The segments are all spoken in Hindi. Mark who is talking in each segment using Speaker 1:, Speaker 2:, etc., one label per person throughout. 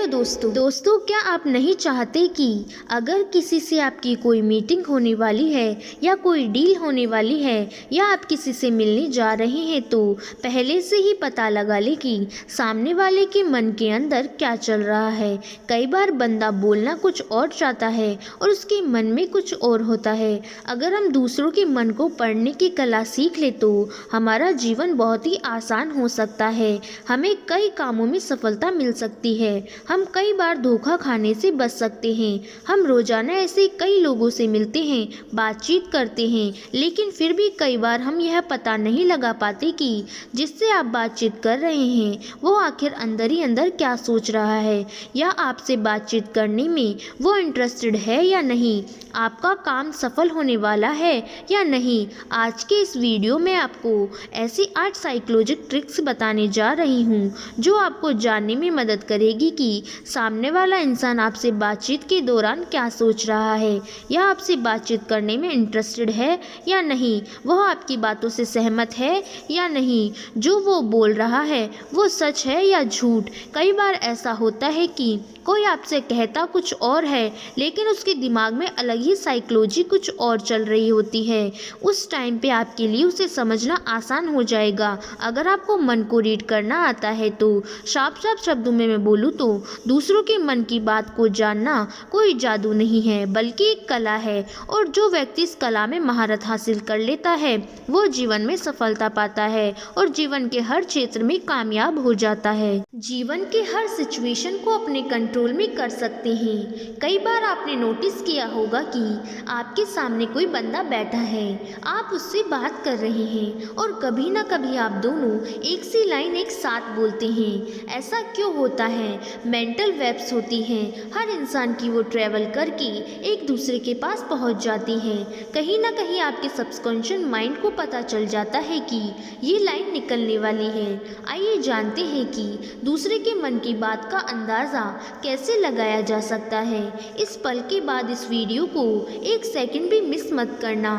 Speaker 1: दोस्तों क्या आप नहीं चाहते कि अगर किसी से आपकी कोई मीटिंग होने वाली है या कोई डील होने वाली है या आप किसी से मिलने जा रहे हैं तो पहले से ही पता लगा ले कि सामने वाले के मन के अंदर क्या चल रहा है। कई बार बंदा बोलना कुछ और चाहता है और उसके मन में कुछ और होता है। अगर हम दूसरों के मन को पढ़ने की कला सीख ले तो हमारा जीवन बहुत ही आसान हो सकता है। हमें कई कामों में सफलता मिल सकती है। हम कई बार धोखा खाने से बच सकते हैं। हम रोजाना ऐसे कई लोगों से मिलते हैं, बातचीत करते हैं, लेकिन फिर भी कई बार हम यह पता नहीं लगा पाते कि जिससे आप बातचीत कर रहे हैं वो आखिर अंदर ही अंदर क्या सोच रहा है, या आपसे बातचीत करने में वो इंटरेस्टेड है या नहीं, आपका काम सफल होने वाला है या नहीं। आज के इस वीडियो में आपको ऐसी 8 साइकोलॉजिकल ट्रिक्स बताने जा रही हूँ जो आपको जानने में मदद करेगी कि सामने वाला इंसान आपसे बातचीत के दौरान क्या सोच रहा है, या आपसे बातचीत करने में इंटरेस्टेड है या नहीं, वह आपकी बातों से सहमत है या नहीं, जो वो बोल रहा है वो सच है या झूठ। कई बार ऐसा होता है कि कोई आपसे कहता कुछ और है लेकिन उसके दिमाग में अलग ही साइकोलॉजी कुछ और चल रही होती है। उस टाइम पे आपके लिए उसे समझना आसान हो जाएगा अगर आपको मन को रीड करना आता है। तो साफ साफ शब्दों में मैं बोलूँ तो दूसरों के मन की बात को जानना कोई जादू नहीं है बल्कि एक कला है, और जो व्यक्ति इस कला में महारत हासिल कर लेता है वो जीवन में सफलता पाता है और जीवन के हर क्षेत्र में कामयाब हो जाता है। जीवन के हर सिचुएशन को अपने कंट्रोल में कर सकते हैं। कई बार आपने नोटिस किया होगा कि आपके सामने कोई बंदा बैठा है, आप उससे बात कर रहे हैं और कभी ना कभी आप दोनों एक सी लाइन एक साथ बोलते हैं। ऐसा क्यों होता है? मेंटल वेव्स होती हैं, हर इंसान की वो ट्रैवल करके एक दूसरे के पास पहुंच जाती हैं। कहीं ना कहीं आपके सबकॉन्शियस माइंड को पता चल जाता है कि ये लाइन निकलने वाली है। आइए जानते हैं कि दूसरे के मन की बात का अंदाज़ा कैसे लगाया जा सकता है। इस पल के बाद इस वीडियो को 1 सेकंड भी मिस मत करना।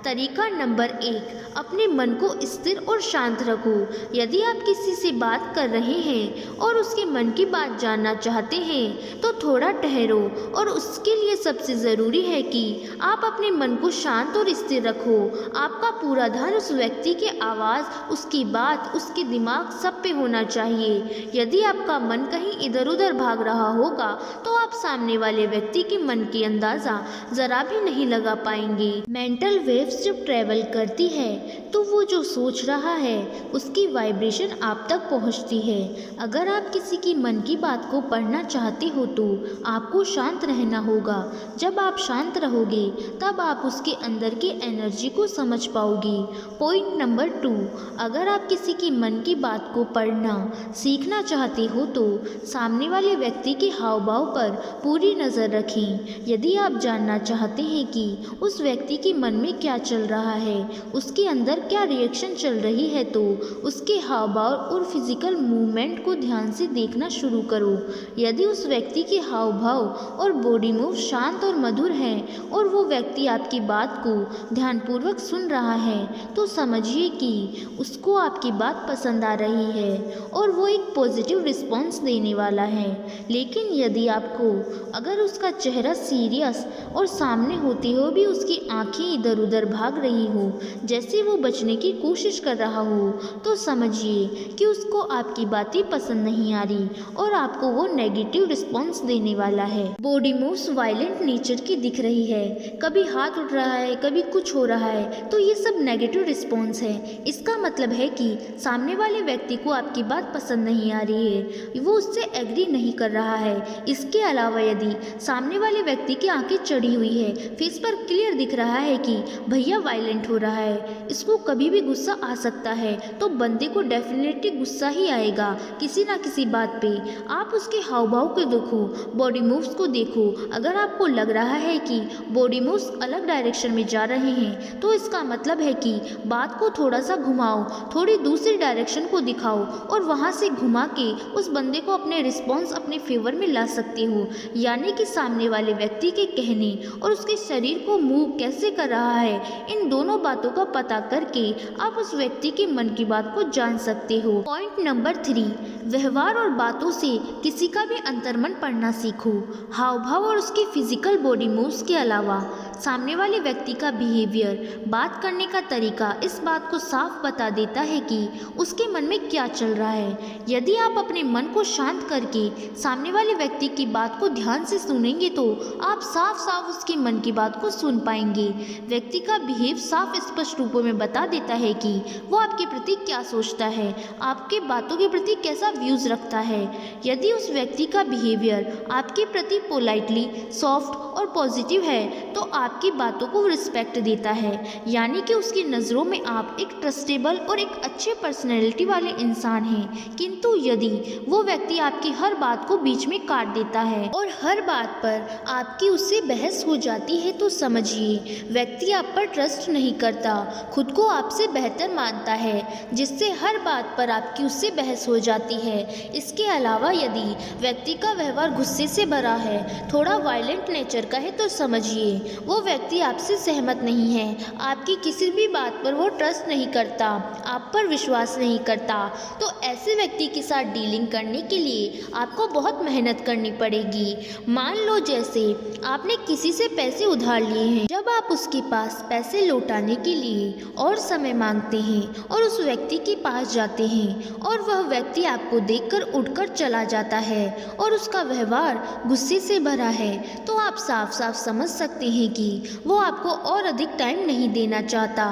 Speaker 1: तरीका नंबर 1, अपने मन को स्थिर और शांत रखो। यदि आप किसी से बात कर रहे हैं और उसके मन की बात जानना चाहते हैं तो थोड़ा ठहरो, और उसके लिए सबसे ज़रूरी है कि आप अपने मन को शांत और स्थिर रखो। आपका पूरा ध्यान उस व्यक्ति की आवाज़, उसकी बात, उसके दिमाग सब पे होना चाहिए। यदि आपका मन कहीं इधर उधर भाग रहा होगा तो आप सामने वाले व्यक्ति के मन की अंदाज़ा ज़रा भी नहीं लगा पाएंगे। मेंटल वेव्स जब ट्रैवल करती है तो वो जो सोच रहा है उसकी वाइब्रेशन आप तक पहुंचती है। अगर आप किसी की मन की बात को पढ़ना चाहते हो तो आपको शांत रहना होगा। जब आप शांत रहोगे तब आप उसके अंदर की एनर्जी को समझ पाओगे। पॉइंट नंबर 2, अगर आप किसी की मन की बात को पढ़ना सीखना चाहते हो तो सामने वाले व्यक्ति के हाव भाव पर पूरी नज़र रखें। यदि आप जानना चाहते हैं कि उस व्यक्ति के मन में क्या चल रहा है, उसके अंदर क्या रिएक्शन चल रही है, तो उसके हाव भाव और फिजिकल मूवमेंट को ध्यान से देखना शुरू करो। यदि उस व्यक्ति के हाव भाव और बॉडी मूव शांत और मधुर हैं और वो व्यक्ति आपकी बात को ध्यानपूर्वक सुन रहा है तो समझिए कि उसको आपकी बात पसंद आ रही है और वो एक पॉजिटिव रिस्पॉन्स देने वाला है। लेकिन यदि आपको अगर उसका चेहरा सीरियस और सामने होते हुए भी उसकी आंखें इधर उधर भाग रही हो, जैसे वो बचने की कोशिश कर रहा हो, तो समझिए कि उसको आपकी बातें पसंद नहीं आ रही और आपको वो नेगेटिव रिस्पॉन्स देने वाला है। बॉडी मूव्स वायलेंट नेचर की दिख रही है, कभी हाथ उठ रहा है, कभी कुछ हो रहा है, तो ये सब नेगेटिव रिस्पॉन्स है। इसका मतलब है कि सामने वाले व्यक्ति को आपकी बात पसंद नहीं आ रही है, वो उससे एग्री नहीं कर रहा है। इसके अलावा यदि सामने वाले व्यक्ति की आंखें चढ़ी हुई है, फेस पर क्लियर दिख रहा है कि भैया वायलेंट हो रहा है, इसको कभी भी गुस्सा आ सकता है, तो बंदे को डेफिनेटली गुस्सा ही आएगा किसी ना किसी बात पे। आप उसके हाव भाव को देखो, बॉडी मूव्स को देखो। अगर आपको लग रहा है कि बॉडी मूव्स अलग डायरेक्शन में जा रहे हैं तो इसका मतलब है कि बात को थोड़ा सा घुमाओ, थोड़ी दूसरी डायरेक्शन को दिखाओ और वहाँ से घुमा के उस बंदे को अपने रिस्पॉन्स अपने फेवर में ला सकते हो। यानी कि सामने वाले व्यक्ति के कहने और उसके शरीर को मूव कैसे कर रहा है, इन दोनों बातों का पता करके आप उस व्यक्ति के मन की बात को जान सकते हो। पॉइंट नंबर 3, व्यवहार और बातों से किसी का भी अंतर्मन पढ़ना सीखो। हाव भाव और उसकी फिजिकल बॉडी मूव्स के अलावा सामने वाले व्यक्ति का बिहेवियर, बात करने का तरीका इस बात को साफ बता देता है कि उसके मन में क्या चल रहा है। यदि आप अपने मन को शांत करके सामने वाले व्यक्ति की बात को ध्यान से सुनेंगे तो आप साफ साफ उसके मन की बात को सुन पाएंगे। व्यक्ति का बिहेव साफ स्पष्ट रूपों में बता देता है कि वो आपके प्रति क्या सोचता है, आपके बातों के प्रति कैसा व्यूज रखता है। यदि उस व्यक्ति का बिहेवियर आपके प्रति पोलाइटली, सॉफ्ट और पॉजिटिव है तो आपकी बातों को रिस्पेक्ट देता है, यानी कि उसकी नज़रों में आप एक ट्रस्टेबल और एक अच्छे पर्सनैलिटी वाले इंसान हैं। किंतु यदि वो व्यक्ति आपकी हर बात को बीच में काट देता है और हर बात पर आपकी उससे बहस हो जाती है तो समझिए व्यक्ति आप पर ट्रस्ट नहीं करता, खुद को आपसे बेहतर मानता है, जिससे हर बात पर आपकी उससे बहस हो जाती है। इसके अलावा यदि व्यक्ति का व्यवहार गुस्से से भरा है, थोड़ा वायलेंट नेचर का है तो समझिए वो व्यक्ति आपसे सहमत नहीं है, आपकी किसी भी बात पर वो ट्रस्ट नहीं करता, आप पर विश्वास नहीं करता। तो ऐसे व्यक्ति के साथ डीलिंग करने के लिए आपको बहुत मेहनत करनी पड़ेगी। मान लो जैसे आपने किसी से पैसे उधार लिए हैं, जब आप उसके पास पैसे लौटाने के लिए और समय मांगते हैं और उस व्यक्ति के पास जाते हैं और वह व्यक्ति आपको देखकर उठकर चला जाता है और उसका व्यवहार गुस्से से भरा है, तो आप साफ साफ समझ सकते हैं कि वो आपको और अधिक टाइम नहीं देना चाहता।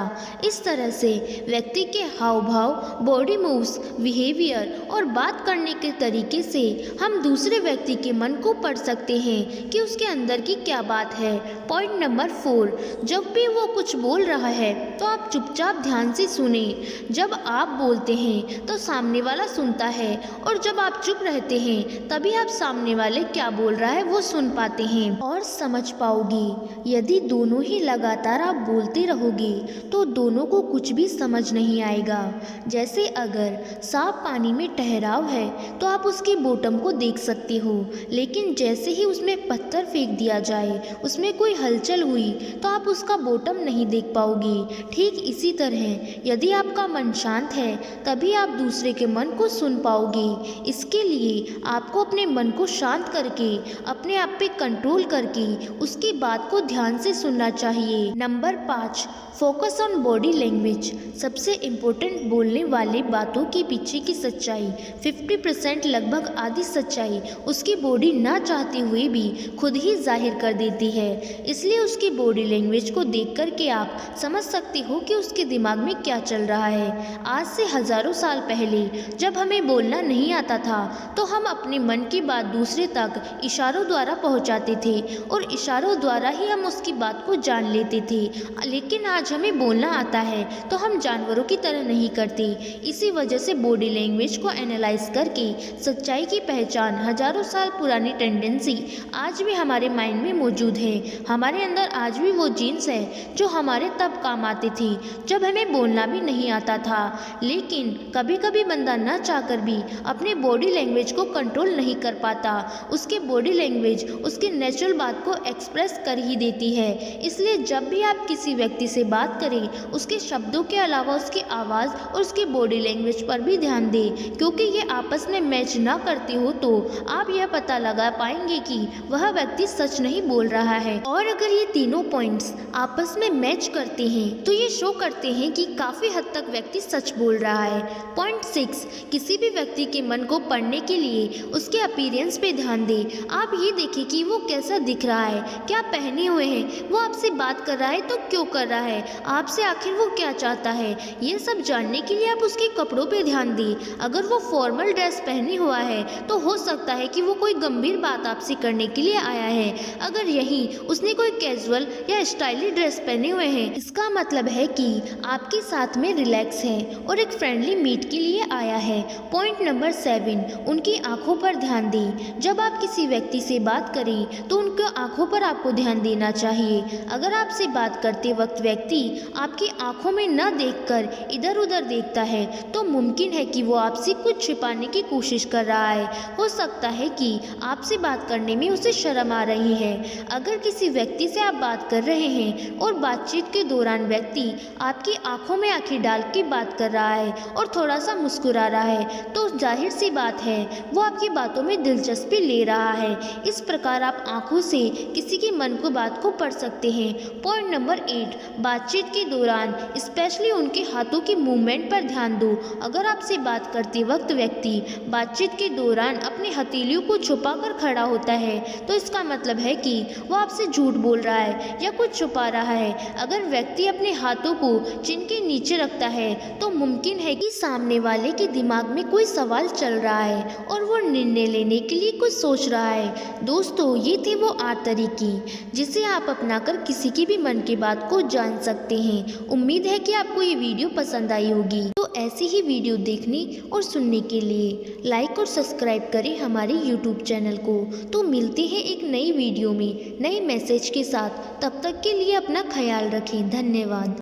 Speaker 1: इस तरह से व्यक्ति के हाव भाव, बॉडी मूव्स, बिहेवियर और बात करने के तरीके से हम दूसरे व्यक्ति के मन को पढ़ सकते हैं कि उसके अंदर की क्या बात है। पॉइंट नंबर 4, जब भी वो कुछ बोल रहा है तो आप चुपचाप ध्यान से सुने। जब आप बोलते हैं तो सामने वाला सुनता है और जब आप चुप रहते हैं तभी आप सामने वाले क्या बोल रहा है वो सुन पाते हैं और समझ पाओगे। यदि दोनों ही लगातार आप बोलते रहोगे तो दोनों को कुछ भी समझ नहीं आएगा। जैसे अगर साफ पानी में ठहराव है तो आप उसके बॉटम को देख सकते हो, लेकिन जैसे ही उसमें पत्थर फेंक दिया जाए, उसमें कोई हलचल हुई तो आप उसका बॉटम नहीं देख पाओगे। ठीक इसी तरह यदि आपका मन शांत है तभी आप दूसरे के मन को सुन पाओगे। इसके लिए आपको अपने मन को शांत करके अपने आप पे कंट्रोल करके उसकी बात को ध्यान से सुनना चाहिए। Number 5, focus on body language. सबसे इम्पोर्टेंट बोलने वाले बातों के पीछे की सच्चाई 50% लगभग आधी सच्चाई उसकी बॉडी ना चाहते हुए भी खुद ही जाहिर कर देती है। इसलिए उसकी बॉडी लैंग्वेज को देख कर के आप समझ सकते हो कि उसके दिमाग में क्या चल रहा है। आज से हजारों साल पहले जब हमें बोलना नहीं आता था तो हम अपने मन की बात दूसरे तक इशारों द्वारा पहुंचाते थे और इशारों द्वारा ही हम उसकी बात को जान लेते थे। लेकिन आज हमें बोलना आता है तो हम जानवरों की तरह नहीं करते। इसी वजह से बॉडी लैंग्वेज को एनालाइज करके सच्चाई की पहचान हजारों साल पुरानी टेंडेंसी आज भी हमारे माइंड में मौजूद है। हमारे अंदर आज भी वो जीन्स है जो हमारे तब काम आती थी जब हमें बोलना भी नहीं आता था। लेकिन कभी कभी बंदा न चाहकर भी अपने बॉडी लैंग्वेज को कंट्रोल नहीं कर पाता। उसकी बॉडी लैंग्वेज उसकी नेचुरल बात को एक्सप्रेस कर ही देती है। इसलिए जब भी आप किसी व्यक्ति से बात करें उसके शब्दों के अलावा उसकी आवाज़ और उसकी बॉडी लैंग्वेज पर भी ध्यान दें, क्योंकि ये आपस में मैच ना करते हो तो आप यह पता लगा पाएंगे कि वह व्यक्ति सच नहीं बोल रहा है। और अगर ये तीनों पॉइंट्स आपस में मैच करते हैं तो ये शो करते हैं कि काफ़ी हद तक व्यक्ति सच बोल रहा है। पॉइंट 6, किसी भी व्यक्ति के मन को पढ़ने के लिए उसके अपीयरेंस पे ध्यान दें। आप ये देखें कि वो कैसा दिख रहा है, क्या पहने हुए हैं, वो आपसे बात कर रहा है तो क्यों कर रहा है, आपसे आखिर वो क्या चाहता है। ये सब जानने के लिए आप उसके कपड़ों पे ध्यान दें। अगर वो फॉर्मल ड्रेस पहने हुआ है तो हो सकता है कि वो कोई गंभीर बात आपसे करने के लिए आया है। अगर यहीं उसने कोई कैजुअल या स्टाइलिश ड्रेस पहने हुए हैं, इसका मतलब है कि आपके साथ में रिलैक्स है और एक फ्रेंडली मीट के लिए आया है। पॉइंट नंबर 7, उनकी आंखों पर ध्यान दें। जब आप किसी व्यक्ति से बात करें तो उनकी आंखों पर आपको ध्यान देना चाहिए। अगर आपसे बात करते वक्त व्यक्ति आपकी आंखों में न देखकर इधर उधर देखता है तो मुमकिन है कि वो आपसे कुछ छिपाने की कोशिश कर रहा है। हो सकता है कि आपसे आपसे बात करने में उसे शर्म आ रही है। अगर किसी व्यक्ति से आप बात कर रहे हैं और बातचीत के दौरान व्यक्ति आपकी आंखों में आंखें डाल के बात कर रहा है और थोड़ा सा मुस्कुरा रहा है, तो जाहिर सी बात है वो आपकी बातों में दिलचस्पी ले रहा है। इस प्रकार आप आंखों से किसी के मन को बात को पढ़ सकते हैं। पॉइंट नंबर 8, बातचीत के दौरान स्पेशली उनके हाथों की मूवमेंट पर ध्यान दो। अगर आपसे बात करते वक्त व्यक्ति बातचीत के दौरान अपनी हथेलियों को छुपाकर खड़ा होता है, तो इसका मतलब है कि वो आपसे झूठ बोल रहा है या कुछ छुपा रहा है। अगर व्यक्ति अपने हाथों को चिन के नीचे रखता है, तो मुमकिन है कि सामने वाले के दिमाग में कोई सवाल चल रहा है और वो निर्णय लेने के लिए कुछ सोच रहा है। दोस्तों, ये थे वो 8 तरीके जिसे आप अपनाकर किसी की भी मन की बात को जान सकते हैं। उम्मीद है कि आपको ये वीडियो पसंद आई होगी। तो ऐसी ही वीडियो देखने और सुनने के लिए लाइक और सब्सक्राइब करें हमारे YouTube चैनल को। तो मिलते हैं एक नई वीडियो में नए मैसेज के साथ। तब तक के लिए अपना ख्याल रखें। धन्यवाद।